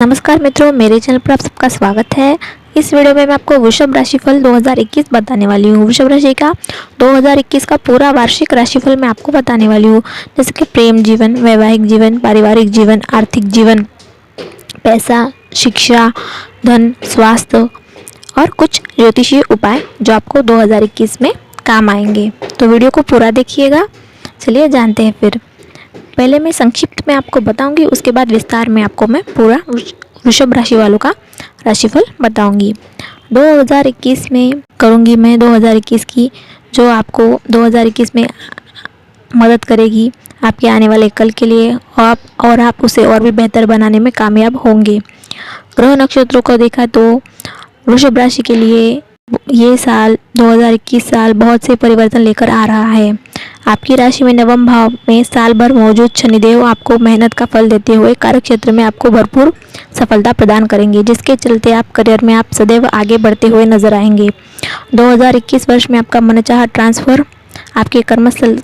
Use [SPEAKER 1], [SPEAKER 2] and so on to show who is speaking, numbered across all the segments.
[SPEAKER 1] नमस्कार मित्रों, मेरे चैनल पर आप सबका स्वागत है। इस वीडियो में मैं आपको वृषभ राशिफल 2021 बताने वाली हूँ। वृषभ राशि का 2021 का पूरा वार्षिक राशिफल मैं आपको बताने वाली हूँ, जैसे कि प्रेम जीवन, वैवाहिक जीवन, पारिवारिक जीवन, आर्थिक जीवन, पैसा, शिक्षा, धन, स्वास्थ्य और कुछ ज्योतिषीय उपाय जो आपको 2021 में काम आएंगे। तो वीडियो को पूरा देखिएगा। चलिए जानते हैं फिर। पहले मैं संक्षिप्त में आपको बताऊंगी, उसके बाद विस्तार में आपको मैं पूरा वृषभ राशि वालों का राशिफल बताऊंगी। 2021 में करूंगी मैं 2021 की, जो आपको 2021 में मदद करेगी आपके आने वाले कल के लिए, और आप उसे और भी बेहतर बनाने में कामयाब होंगे। ग्रह नक्षत्रों को देखा तो वृषभ राशि के लिए ये साल 2021 साल बहुत से परिवर्तन लेकर आ रहा है। आपकी राशि में नवम भाव में साल भर मौजूद शनिदेव आपको मेहनत का फल देते हुए कार्य क्षेत्र में आपको भरपूर सफलता प्रदान करेंगे, जिसके चलते आप करियर में आप सदैव आगे बढ़ते हुए नजर आएंगे। 2021 वर्ष में आपका मनचाहा ट्रांसफर आपके कर्मस्थल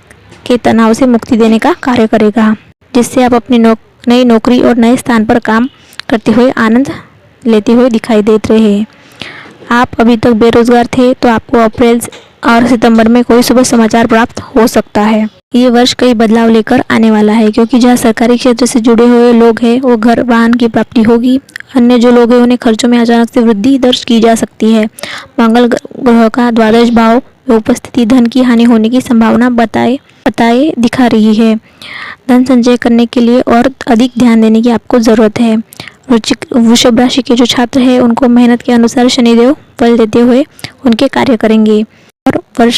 [SPEAKER 1] के तनाव से मुक्ति देने का कार्य करेगा, जिससे आप अपनी नई नौकरी और नए स्थान पर काम करते हुए आनंद लेते हुए दिखाई देते रहे। आप अभी तक बेरोजगार थे तो आपको अप्रैल और सितंबर में कोई शुभ समाचार प्राप्त हो सकता है। ये वर्ष कई बदलाव लेकर आने वाला है, क्योंकि जहाँ सरकारी क्षेत्र से जुड़े हुए लोग हैं वो घर वाहन की प्राप्ति होगी। अन्य जो लोग हैं उन्हें खर्चों में अचानक से वृद्धि दर्ज की जा सकती है। मंगल ग्रह का द्वादश भाव में उपस्थिति धन की हानि होने की संभावना बताए दिखा रही है। धन संचय करने के लिए और अधिक ध्यान देने की आपको जरूरत है। वृषभ राशि के जो छात्र हैं उनको मेहनत के अनुसार शनिदेव फल देते हुए उनके कार्य करेंगे, और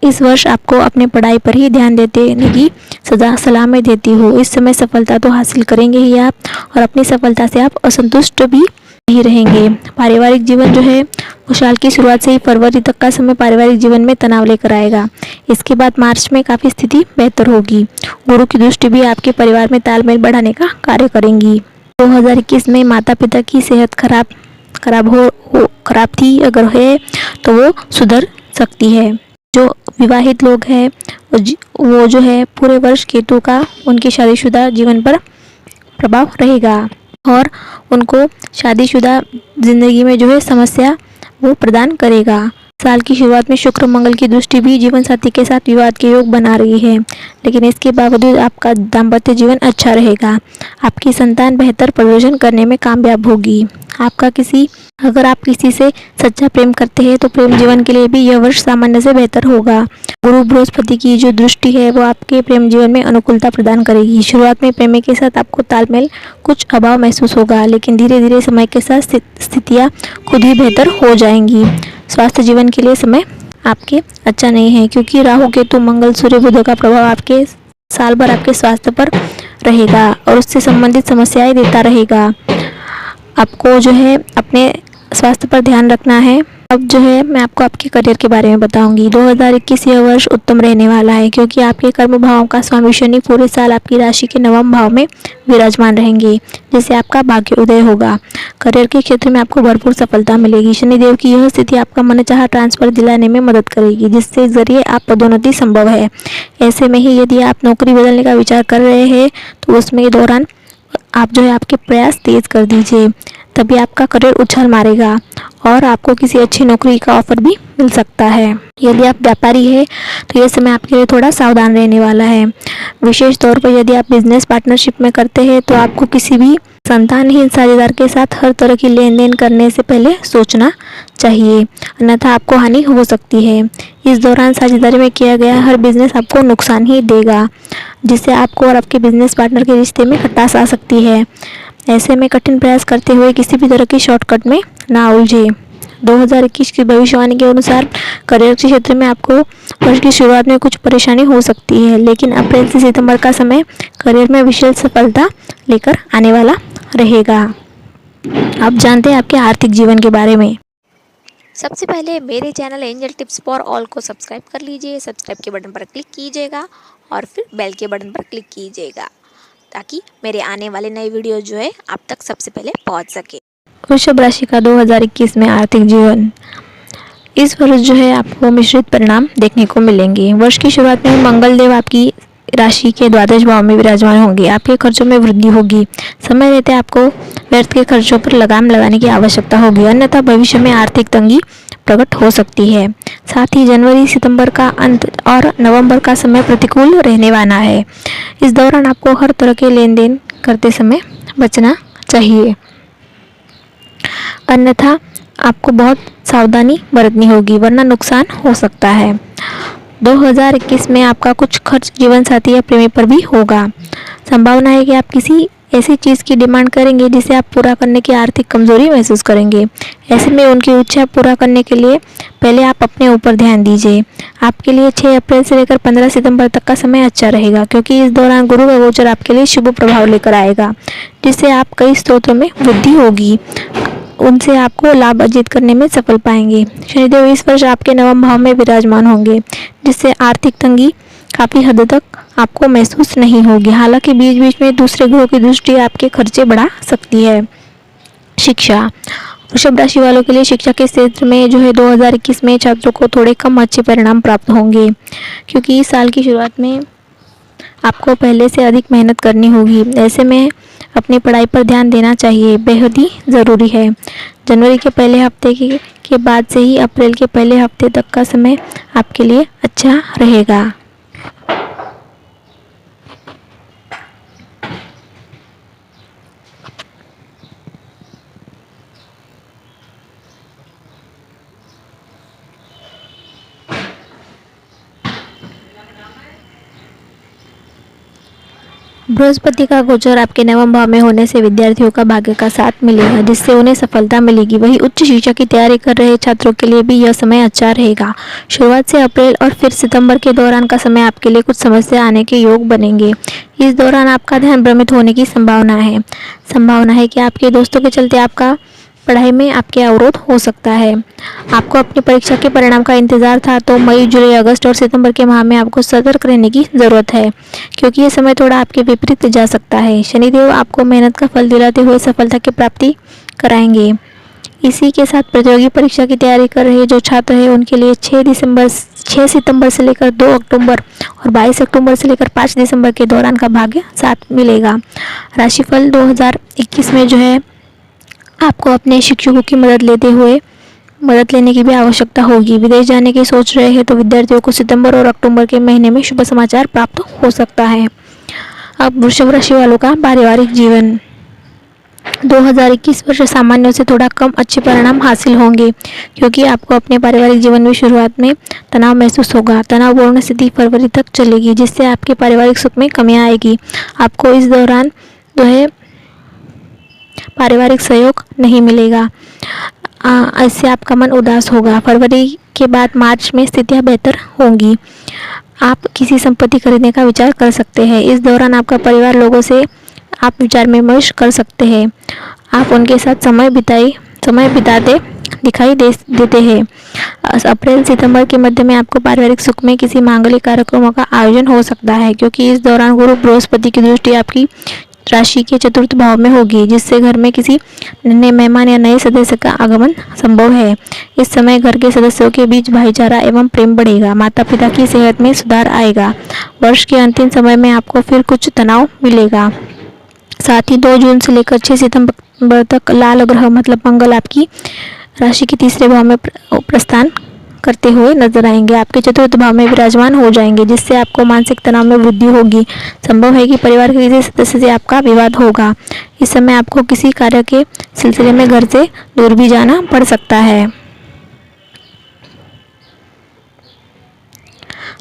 [SPEAKER 1] इस वर्ष आपको अपने पढ़ाई पर ही ध्यान देने की सलाह मैं देती हूँ। इस समय सफलता तो हासिल करेंगे ही आप, और अपनी सफलता से आप असंतुष्ट भी नहीं रहेंगे। पारिवारिक जीवन जो है वो साल की शुरुआत से ही फरवरी तक का समय पारिवारिक जीवन में तनाव लेकर आएगा। इसके बाद मार्च में काफ़ी स्थिति बेहतर होगी। गुरु की दृष्टि भी आपके परिवार में तालमेल बढ़ाने का कार्य करेंगी। 2021 में माता पिता की सेहत खराब थी, अगर है तो वो सुधर सकती है। जो विवाहित लोग हैं वो जो है पूरे वर्ष केतु का उनकी शादीशुदा जीवन पर प्रभाव रहेगा, और उनको शादीशुदा जिंदगी में जो है समस्या वो प्रदान करेगा। साल की शुरुआत में शुक्र मंगल की दृष्टि भी जीवन साथी के साथ विवाद के योग बना रही है, लेकिन इसके बावजूद आपका दाम्पत्य जीवन अच्छा रहेगा। आपकी संतान बेहतर प्रदर्शन करने में कामयाब होगी। अगर आप किसी से सच्चा प्रेम करते हैं तो प्रेम जीवन के लिए भी यह वर्ष सामान्य से बेहतर होगा। गुरु बृहस्पति की जो दृष्टि है वो आपके प्रेम जीवन में अनुकूलता प्रदान करेगी। शुरुआत में प्रेमी के साथ आपको तालमेल कुछ अभाव महसूस होगा, लेकिन धीरे धीरे समय के साथ स्थितियाँ खुद ही बेहतर हो जाएंगी। स्वास्थ्य जीवन के लिए समय आपके अच्छा नहीं है, क्योंकि राहु केतु मंगल सूर्य बुध का प्रभाव आपके साल भर आपके स्वास्थ्य पर रहेगा और उससे संबंधित समस्याएं देता रहेगा। आपको जो है अपने स्वास्थ्य पर ध्यान रखना है। अब जो है मैं आपको आपके करियर के बारे में बताऊंगी। 2021 यह वर्ष उत्तम रहने वाला है, क्योंकि आपके कर्म भाव का स्वामी शनि पूरे साल आपकी राशि के नवम भाव में विराजमान रहेंगे, जिससे आपका भाग्य उदय होगा। करियर के क्षेत्र में आपको भरपूर सफलता मिलेगी। शनिदेव की यह स्थिति आपका मनचाहा ट्रांसफर दिलाने में मदद करेगी, जिससे जरिए आप पदोन्नति संभव है। ऐसे में ही यदि आप नौकरी बदलने का विचार कर रहे हैं तो उसमें दौरान आप जो है आपके प्रयास तेज कर दीजिए, तभी आपका करियर उछाल मारेगा और आपको किसी अच्छी नौकरी का ऑफर भी मिल सकता है। यदि आप व्यापारी है तो यह समय आपके लिए थोड़ा सावधान रहने वाला है। विशेष तौर पर यदि आप बिजनेस पार्टनरशिप में करते हैं तो आपको किसी भी संतानहीन साझेदार के साथ हर तरह की लेन देन करने से पहले सोचना चाहिए, अन्यथा आपको हानि हो सकती है। इस दौरान साझेदारी में किया गया हर बिजनेस आपको नुकसान ही देगा, जिससे आपको और आपके बिजनेस पार्टनर के रिश्ते में खटास आ सकती है। ऐसे में कठिन प्रयास करते हुए किसी भी तरह की शॉर्टकट में ना उलझे। 2021 की भविष्यवाणी के अनुसार करियर के क्षेत्र में आपको वर्ष की शुरुआत में कुछ परेशानी हो सकती है, लेकिन अप्रैल से सितंबर का समय करियर में विशेष सफलता लेकर आने वाला रहेगा। अब जानते हैं आपके आर्थिक जीवन के बारे में।
[SPEAKER 2] सबसे पहले मेरे channel angel tips for all को सब्सक्राइब कर लीजिए। सब्सक्राइब के बटन पर क्लिक कीजिएगा और फिर बेल के बटन पर क्लिक कीजिएगा, ताकि मेरे आने वाले नए वीडियो जो है आप तक सबसे पहले पहुंच सके।
[SPEAKER 1] वृषभ राशि का 2021 में आर्थिक जीवन। इस वर्ष जो है आपको मिश्रित परिणाम देखने को मिलेंगे। वर्ष की शुरुआत में मंगल देव आपकी राशि के द्वादश भाव में विराजमान होंगे। आपके खर्चों में वृद्धि होगी। समय रहते आपको व्यर्थ के खर्चों पर लगाम लगाने की आवश्यकता होगी, अन्यथा भविष्य में आर्थिक तंगी प्रकट हो सकती है। साथ ही जनवरी सितंबर का अंत और नवंबर का समय प्रतिकूल रहने वाला है। इस दौरान आपको हर तरह के लेन देन करते समय बचना चाहिए, अन्यथा आपको बहुत सावधानी बरतनी होगी, वरना नुकसान हो सकता है। 2021 में आपका कुछ खर्च जीवन साथी या प्रेमी पर भी होगा। संभावना है कि आप किसी ऐसी चीज़ की डिमांड करेंगे जिसे आप पूरा करने की आर्थिक कमजोरी महसूस करेंगे। ऐसे में उनकी इच्छा पूरा करने के लिए पहले आप अपने ऊपर ध्यान दीजिए। आपके लिए 6 अप्रैल से लेकर 15 सितंबर तक का समय अच्छा रहेगा, क्योंकि इस दौरान गुरु का गोचर आपके लिए शुभ प्रभाव लेकर आएगा, जिससे आप कई स्रोतों में वृद्धि होगी। उनसे आपको लाभ अर्जित करने में सफल पाएंगे। शनिदेव इस वर्ष आपके नवम भाव में विराजमान होंगे, जिससे आर्थिक तंगी काफ़ी हद तक आपको महसूस नहीं होगी। हालांकि बीच बीच में दूसरे ग्रहों की दृष्टि आपके खर्चे बढ़ा सकती है। शिक्षा, वृषभ राशि वालों के लिए शिक्षा के क्षेत्र में 2021 में छात्रों को थोड़े कम अच्छे परिणाम प्राप्त होंगे, क्योंकि इस साल की शुरुआत में आपको पहले से अधिक मेहनत करनी होगी। ऐसे में अपनी पढ़ाई पर ध्यान देना चाहिए, बेहद ही ज़रूरी है। जनवरी के पहले हफ्ते के बाद से ही अप्रैल के पहले हफ्ते तक का समय आपके लिए अच्छा रहेगा। बृहस्पति का गोचर आपके नवम भाव में होने से विद्यार्थियों का भाग्य का साथ मिलेगा, जिससे उन्हें सफलता मिलेगी। वहीं उच्च शिक्षा की तैयारी कर रहे छात्रों के लिए भी यह समय अच्छा रहेगा। शुरुआत से अप्रैल और फिर सितंबर के दौरान का समय आपके लिए कुछ समस्या आने के योग बनेंगे। इस दौरान आपका ध्यान भ्रमित होने की संभावना है कि आपके दोस्तों के चलते आपका पढ़ाई में आपके अवरोध हो सकता है। आपको अपनी परीक्षा के परिणाम का इंतजार था, तो मई, जुलाई, अगस्त और सितंबर के माह में आपको सतर्क रहने की ज़रूरत है, क्योंकि ये समय थोड़ा आपके विपरीत जा सकता है। शनिदेव आपको मेहनत का फल दिलाते हुए सफलता की प्राप्ति कराएंगे। इसी के साथ प्रतियोगी परीक्षा की तैयारी कर रहे जो छात्र हैं, उनके लिए 6 सितंबर से लेकर 2 अक्टूबर और 22 अक्टूबर से लेकर 5 दिसंबर के दौरान का भाग्य साथ मिलेगा। राशिफल 2021 में आपको अपने शिक्षकों की मदद लेने की भी आवश्यकता होगी। विदेश जाने की सोच रहे हैं तो विद्यार्थियों को सितंबर और अक्टूबर के महीने में शुभ समाचार प्राप्त हो सकता है। अब वृषभ राशि वालों का पारिवारिक जीवन, 2021 वर्ष सामान्य से थोड़ा कम अच्छे परिणाम हासिल होंगे, क्योंकि आपको अपने पारिवारिक जीवन में शुरुआत में तनाव महसूस होगा। तनावपूर्ण स्थिति फरवरी तक चलेगी, जिससे आपके पारिवारिक सुख में कमी आएगी। आपको इस दौरान पारिवारिक सहयोग नहीं मिलेगा, इससे आपका मन उदास होगा। फरवरी के बाद मार्च में स्थितियां बेहतर होंगी। आप किसी संपत्ति खरीदने का विचार कर सकते हैं। इस दौरान आपका परिवार लोगों से आप विचार विमर्श कर सकते हैं। आप उनके साथ समय बिताते दिखाई देते हैं। अप्रैल सितंबर के मध्य में आपको पारिवारिक सुख में किसी मांगलिक कार्यक्रमों का आयोजन हो सकता है, क्योंकि इस दौरान गुरु बृहस्पति की दृष्टि आपकी राशि के चतुर्थ भाव में होगी, जिससे घर में किसी नए मेहमान या नए सदस्य का आगमन संभव है। इस समय घर के सदस्यों के बीच भाईचारा एवं प्रेम बढ़ेगा। माता पिता की सेहत में सुधार आएगा। वर्ष के अंतिम समय में आपको फिर कुछ तनाव मिलेगा। साथ ही 2 जून से लेकर 6 सितंबर तक लाल ग्रह मतलब मंगल आपकी राशि के तीसरे भाव में प्रस्थान करते हुए नजर आएंगे। आपके चतुर्थ भाव में विराजमान हो जाएंगे, जिससे आपको मानसिक तनाव में वृद्धि होगी। संभव है कि परिवार के किसी सदस्य से आपका विवाद होगा। इस समय आपको किसी कार्य के सिलसिले में घर से दूर भी जाना पड़ सकता है।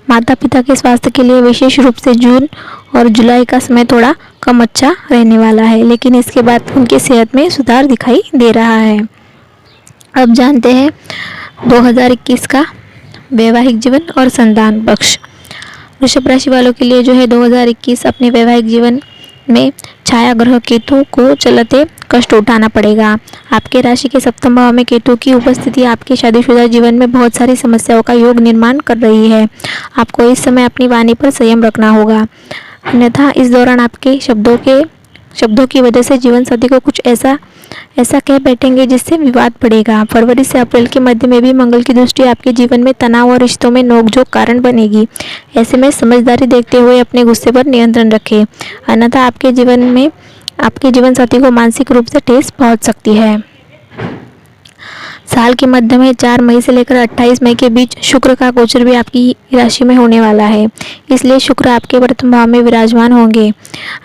[SPEAKER 1] माता पिता के स्वास्थ्य के लिए विशेष रूप से जून और जुलाई का समय थोड़ा कम अच्छा रहने वाला है, लेकिन इसके बाद उनकी सेहत में सुधार दिखाई दे रहा है। अब जानते हैं 2021 का वैवाहिक जीवन और संतान पक्ष। वृषभ राशि वालों के लिए 2021 अपने वैवाहिक जीवन में छाया ग्रह केतु को चलते कष्ट उठाना पड़ेगा। आपके राशि के सप्तम भाव में केतु की उपस्थिति आपके शादीशुदा जीवन में बहुत सारी समस्याओं का योग निर्माण कर रही है। आपको इस समय अपनी वाणी पर संयम रखना होगा, अन्यथा इस दौरान आपके शब्दों की वजह से जीवन साथी को कुछ ऐसा ऐसा कह बैठेंगे जिससे विवाद बढ़ेगा। फरवरी से अप्रैल के मध्य में भी मंगल की दृष्टि आपके जीवन में तनाव और रिश्तों में नोकझोंक कारण बनेगी। ऐसे में समझदारी देखते हुए अपने गुस्से पर नियंत्रण रखें, अन्यथा आपके जीवन साथी को मानसिक रूप से ठेस पहुंच सकती है। साल के मध्य में 4 मई से लेकर 28 मई के बीच शुक्र का गोचर भी आपकी राशि में होने वाला है, इसलिए शुक्र आपके प्रथम भाव में विराजमान होंगे,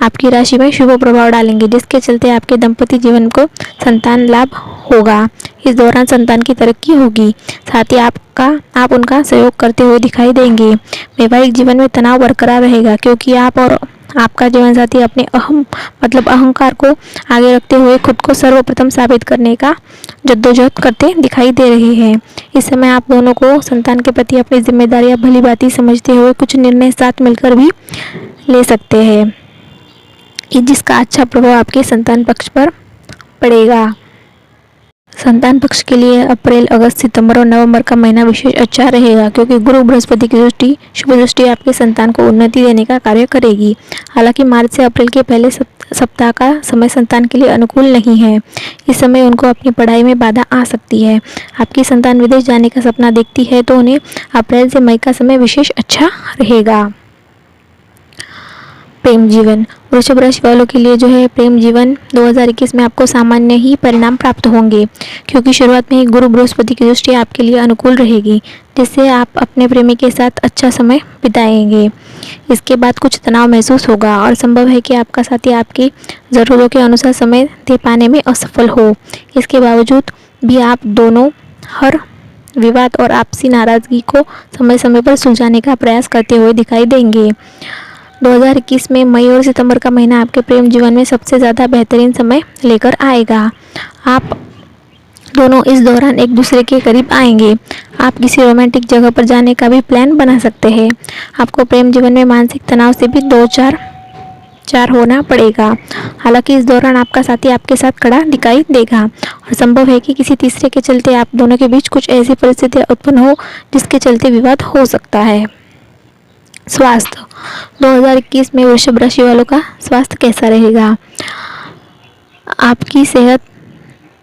[SPEAKER 1] आपकी राशि में शुभ प्रभाव डालेंगे, जिसके चलते आपके दंपति जीवन को संतान लाभ होगा। इस दौरान संतान की तरक्की होगी, साथ ही आप उनका सहयोग करते हुए दिखाई देंगे। वैवाहिक जीवन में तनाव बरकरार रहेगा, क्योंकि आप और आपका जीवन साथी अपने अहंकार को आगे रखते हुए खुद को सर्वप्रथम साबित करने का जद्दोजहद करते दिखाई दे रहे हैं। इस समय आप दोनों को संतान के प्रति अपनी जिम्मेदारियां भली भांति समझते हुए कुछ निर्णय साथ मिलकर भी ले सकते हैं, जिसका अच्छा प्रभाव आपके संतान पक्ष पर पड़ेगा। संतान पक्ष के लिए अप्रैल, अगस्त, सितंबर और नवंबर का महीना विशेष अच्छा रहेगा, क्योंकि गुरु बृहस्पति की शुभ दृष्टि आपके संतान को उन्नति देने का कार्य करेगी। हालांकि मार्च से अप्रैल के पहले सप्ताह का समय संतान के लिए अनुकूल नहीं है। इस समय उनको अपनी पढ़ाई में बाधा आ सकती है। आपकी संतान विदेश जाने का सपना देखती है तो उन्हें अप्रैल से मई का समय विशेष अच्छा रहेगा। प्रेम जीवन, वृषभ राशि वालों के लिए जो है प्रेम जीवन 2021 में आपको सामान्य ही परिणाम प्राप्त होंगे, क्योंकि शुरुआत में ही गुरु बृहस्पति की दृष्टि आपके लिए अनुकूल रहेगी, जिससे आप अपने प्रेमी के साथ अच्छा समय बिताएंगे। इसके बाद कुछ तनाव महसूस होगा और संभव है कि आपका साथी आपकी ज़रूरतों के अनुसार समय दे पाने में असफल हो। इसके बावजूद भी आप दोनों हर विवाद और आपसी नाराज़गी को समय समय पर सुलझाने का प्रयास करते हुए दिखाई देंगे। 2021 में मई और सितंबर का महीना आपके प्रेम जीवन में सबसे ज़्यादा बेहतरीन समय लेकर आएगा। आप दोनों इस दौरान एक दूसरे के करीब आएंगे। आप किसी रोमांटिक जगह पर जाने का भी प्लान बना सकते हैं। आपको प्रेम जीवन में मानसिक तनाव से भी 2-4 होना पड़ेगा। हालांकि इस दौरान आपका साथी आपके साथ खड़ा दिखाई देगा और संभव है कि किसी तीसरे के चलते आप दोनों के बीच कुछ ऐसी परिस्थितियां उत्पन्न हो जिसके चलते विवाद हो सकता है। स्वास्थ्य, 2021 में वृषभ राशि वालों का स्वास्थ्य कैसा रहेगा? आपकी सेहत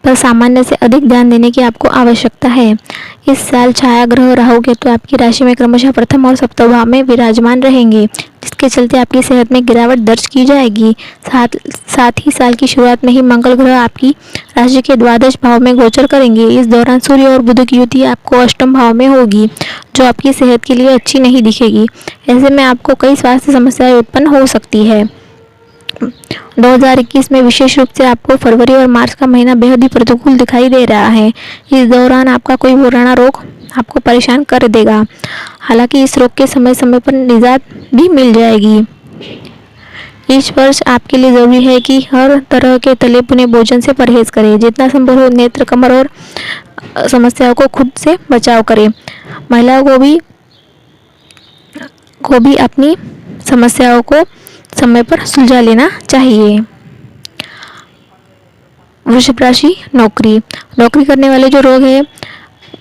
[SPEAKER 1] पर सामान्य से अधिक ध्यान देने की आपको आवश्यकता है। इस साल छाया ग्रह राहु केतु आपकी राशि में क्रमशः प्रथम और सप्तम भाव में विराजमान रहेंगे, जिसके चलते आपकी सेहत में गिरावट दर्ज की जाएगी। साथ ही साल की शुरुआत में ही मंगल ग्रह आपकी राशि के द्वादश भाव में गोचर करेंगे। इस दौरान सूर्य और बुध की युति आपको अष्टम भाव में होगी, जो आपकी सेहत के लिए अच्छी नहीं दिखेगी। ऐसे में आपको कई स्वास्थ्य समस्याएं उत्पन्न हो सकती है। 2021 में विशेष रूप से आपको फरवरी और मार्च का महीना बेहद ही प्रतिकूल दिखाई दे रहा है। इस दौरान आपका कोई पुराना रोग आपको परेशान कर देगा। हालांकि इस रोग के समय समय पर निजात भी मिल जाएगी। इस वर्ष आपके लिए जरूरी है कि हर तरह के तले भुने भोजन से परहेज करें। जितना संभव हो नेत्र, कमर और समस्याओं को खुद से बचाव करें। महिलाओं को भी अपनी समस्याओं को समय पर सुलझा लेना चाहिए। वृषभ राशि, नौकरी करने वाले जो लोग हैं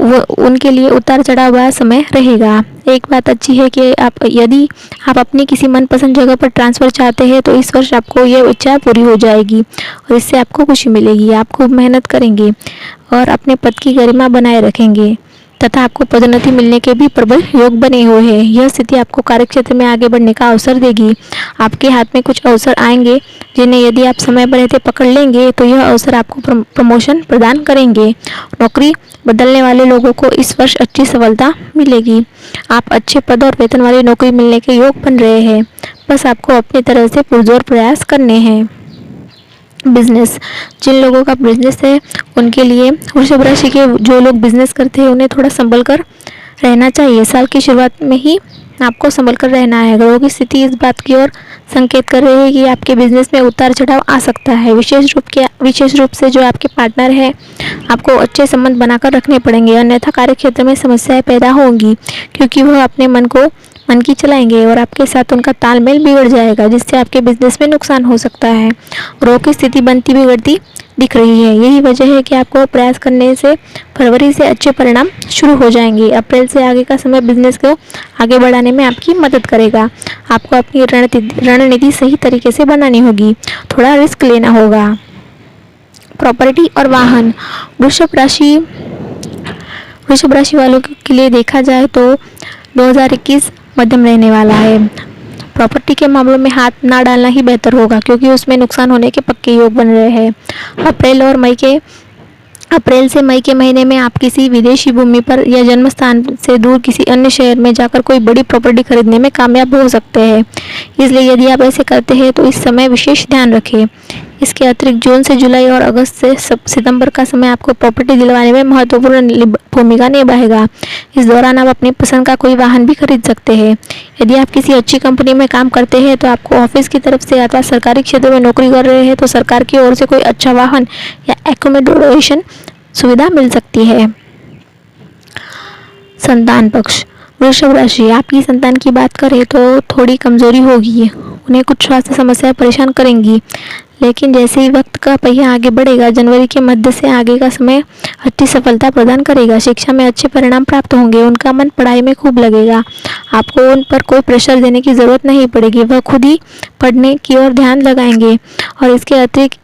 [SPEAKER 1] वो उनके लिए उतार चढ़ाव वाला समय रहेगा। एक बात अच्छी है कि यदि आप अपनी किसी मनपसंद जगह पर ट्रांसफ़र चाहते हैं तो इस वर्ष आपको यह इच्छा पूरी हो जाएगी और इससे आपको खुशी मिलेगी। आप खूब मेहनत करेंगे और अपने पद की गरिमा बनाए रखेंगे तथा आपको पदोन्नति मिलने के भी प्रबल योग बने हुए हैं। यह स्थिति आपको कार्यक्षेत्र में आगे बढ़ने का अवसर देगी। आपके हाथ में कुछ अवसर आएंगे जिन्हें यदि आप समय पर रहते पकड़ लेंगे तो यह अवसर आपको प्रमोशन प्रदान करेंगे। नौकरी बदलने वाले लोगों को इस वर्ष अच्छी सफलता मिलेगी। आप अच्छे पद और वेतन वाली नौकरी मिलने के योग बन रहे हैं। बस आपको अपनी तरह से पुरजोर प्रयास करने हैं। बिजनेस, जिन लोगों का बिजनेस है उनके लिए, वृषभ राशि के जो लोग बिजनेस करते हैं उन्हें थोड़ा संभल कर रहना चाहिए। साल की शुरुआत में ही आपको संभल कर रहना है। ग्रहों की स्थिति इस बात की ओर संकेत कर रही है कि आपके बिजनेस में उतार चढ़ाव आ सकता है। विशेष रूप से जो आपके पार्टनर है आपको अच्छे संबंध बनाकर रखने पड़ेंगे, अन्यथा कार्य क्षेत्र में समस्याएं पैदा होंगी, क्योंकि वह अपने मन की चलाएंगे और आपके साथ उनका तालमेल बिगड़ जाएगा, जिससे आपके बिजनेस में नुकसान हो सकता है। ग्रहों की स्थिति बनती बिगड़ती दिख रही है। यही वजह है कि आपको प्रयास करने से फरवरी से अच्छे परिणाम शुरू हो जाएंगे। अप्रैल से आगे का समय बिजनेस को आगे बढ़ाने में आपकी मदद करेगा। आपको अपनी रणनीति सही तरीके से बनानी होगी, थोड़ा रिस्क लेना होगा। प्रॉपर्टी और वाहन। वृषभ राशि वालों के लिए देखा जाए तो 2021 मध्यम रहने वाला है। प्रॉपर्टी के मामलों में हाथ ना डालना ही बेहतर होगा, क्योंकि उसमें नुकसान होने के पक्के योग बन रहे हैं। अप्रैल से मई के महीने में आप किसी विदेशी भूमि पर या जन्म स्थान से दूर किसी अन्य शहर में जाकर कोई बड़ी प्रॉपर्टी खरीदने में कामयाब हो सकते हैं। इसलिए यदि आप ऐसे करते हैं तो इस समय विशेष ध्यान रखें। इसके अतिरिक्त जून से जुलाई और अगस्त से सितंबर का समय आपको प्रॉपर्टी दिलवाने में महत्वपूर्ण भूमिका निभाएगा। इस दौरान आप अपनी पसंद का कोई वाहन भी खरीद सकते हैं। यदि आप किसी अच्छी कंपनी में काम करते हैं तो आपको ऑफिस की तरफ से अथवा सरकारी क्षेत्र में नौकरी कर रहे हैं तो सरकार की ओर से कोई अच्छा वाहन या एकोमोडेशन सुविधा मिल सकती है। संतान पक्ष। वृषभ राशि, आपकी संतान की बात करें तो थोड़ी कमजोरी होगी, उन्हें कुछ स्वास्थ्य समस्याएं परेशान करेंगी, लेकिन जैसे ही वक्त का पहिया आगे बढ़ेगा, जनवरी के मध्य से आगे का समय अच्छी सफलता प्रदान करेगा। शिक्षा में अच्छे परिणाम प्राप्त होंगे, उनका मन पढ़ाई में खूब लगेगा। आपको उन पर कोई प्रेशर देने की ज़रूरत नहीं पड़ेगी, वह खुद ही पढ़ने की ओर ध्यान लगाएंगे। और इसके अतिरिक्त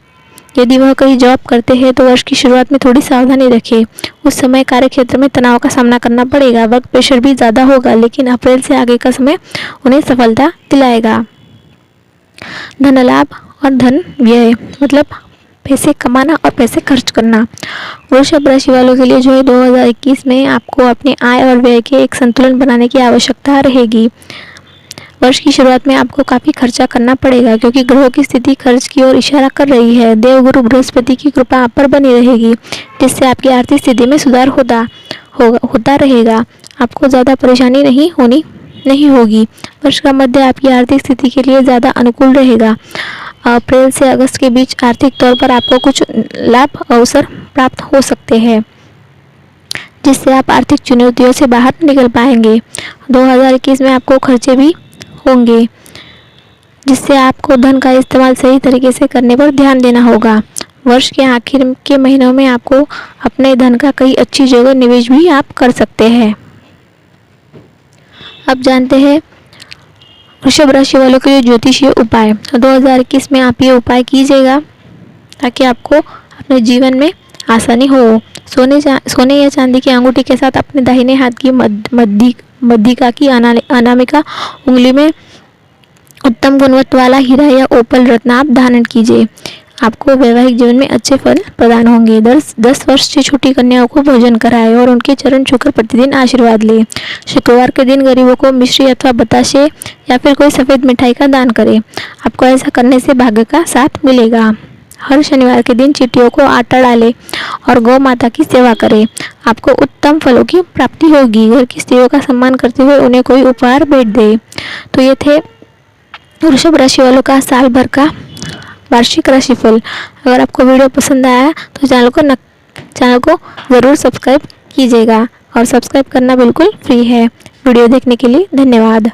[SPEAKER 1] यदि वह कहीं जॉब करते हैं तो वर्ष की शुरुआत में थोड़ी सावधानी रखें। उस समय कार्य क्षेत्र में तनाव का सामना करना पड़ेगा, वर्क प्रेशर भी ज़्यादा होगा, लेकिन अप्रैल से आगे का समय उन्हें सफलता दिलाएगा। धन लाभ और धन व्यय, मतलब पैसे कमाना और पैसे खर्च करना। वृषभ राशि वालों के लिए जो है 2021 में आपको अपने आय और व्यय के एक संतुलन बनाने की आवश्यकता रहेगी। वर्ष की शुरुआत में आपको काफ़ी खर्चा करना पड़ेगा, क्योंकि ग्रहों की स्थिति खर्च की ओर इशारा कर रही है। देवगुरु बृहस्पति की कृपा आप पर बनी रहेगी, जिससे आपकी आर्थिक स्थिति में सुधार होता रहेगा। आपको ज़्यादा परेशानी नहीं होगी। वर्ष का मध्य आपकी आर्थिक स्थिति के लिए ज़्यादा अनुकूल रहेगा। अप्रैल से अगस्त के बीच आर्थिक तौर पर आपको कुछ लाभ अवसर प्राप्त हो सकते हैं, जिससे आप आर्थिक चुनौतियों से बाहर निकल पाएंगे। 2021 में आपको खर्चे भी होंगे, जिससे आपको धन का इस्तेमाल सही तरीके से करने पर ध्यान देना होगा। वर्ष के आखिर के महीनों में आपको अपने धन का कई अच्छी जगह निवेश भी आप कर सकते हैं। अब जानते हैं वृषभ राशि वालों के लिए ज्योतिषीय उपाय। 2021 में आप ये उपाय कीजिएगा ताकि आपको अपने जीवन में आसानी हो। सोने या चांदी की अंगूठी के साथ अपने दाहिने हाथ की मध्यिका की अनामिका उंगली में उत्तम गुणवत्ता वाला हीरा या ओपल रत्न आप धारण कीजिए। आपको वैवाहिक जीवन में अच्छे फल प्रदान होंगे। 10 वर्ष से छोटी कन्याओं को भोजन कराएं और उनके चरण छूकर प्रतिदिन आशीर्वाद लें। शुक्रवार के दिन गरीबों को मिश्री अथवा बताशे या फिर कोई सफ़ेद मिठाई का दान करें। आपको ऐसा करने से भाग्य का साथ मिलेगा। हर शनिवार के दिन चींटियों को आटा डालें और गौ माता की सेवा करें। आपको उत्तम फलों की प्राप्ति होगी। घर की स्त्रियों का सम्मान करते हुए उन्हें कोई उपहार भेंट दें। तो ये थे वृषभ राशि वालों का साल भर का वार्षिक राशिफल। अगर आपको वीडियो पसंद आया तो चैनल को ज़रूर सब्सक्राइब कीजिएगा, और सब्सक्राइब करना बिल्कुल फ्री है। वीडियो देखने के लिए धन्यवाद।